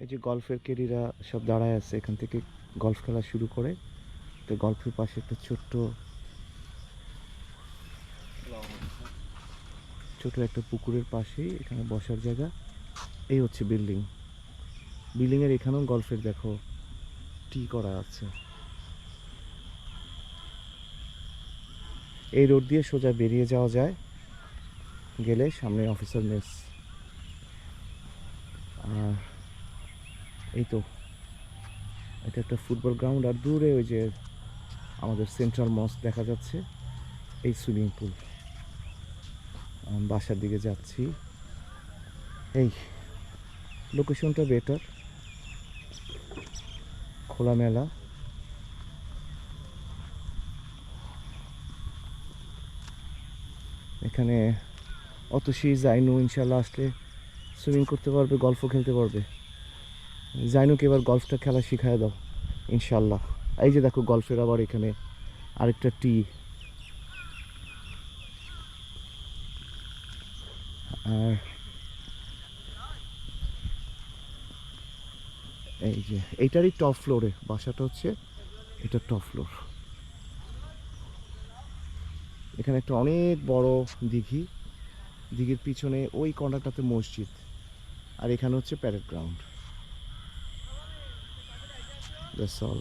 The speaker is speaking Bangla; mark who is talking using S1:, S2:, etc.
S1: এই যে গল্ফের কেডিরা সব দাঁড়ায় আছে, এখান থেকে গল্ফ খেলা শুরু করে। তো গল্ফের পাশে একটা ছোট্ট ছোট একটা পুকুরের পাশেই এখানে বসার জায়গা। এই হচ্ছে বিল্ডিং। বিল্ডিংয়ের এখানেও গল্ফের দেখো টি করা আছে। এই রোড দিয়ে সোজা বেরিয়ে যাওয়া যায়, গেলে সামনে অফিসার মেস। আর এই তো এটা একটা ফুটবল গ্রাউন্ড, আর দূরে ওই যে আমাদের সেন্ট্রাল মস্ক দেখা যাচ্ছে। এই সুইমিং পুল। বাসার দিকে যাচ্ছি। এই লোকেশনটা বেটার, খোলামেলা। এখানে অতসী জাইনু ইনশাল্লাহ আসলে সুইমিং করতে পারবে, গল্ফও খেলতে পারবে। জাইনুকে এবার গল্ফটা খেলা শিখায় দাও ইনশাল্লাহ। এই যে দেখো গল্ফের আবার এখানে আরেকটা টি। আর এই যে এইটারই টপ ফ্লোরে বাসাটা হচ্ছে, এটা টপ ফ্লোর। এখানে একটা অনেক বড় দিঘি, দিঘির পিছনে ওই কর্নারটাতে মসজিদ, আর এখানে হচ্ছে প্যারেড গ্রাউন্ড। That's all.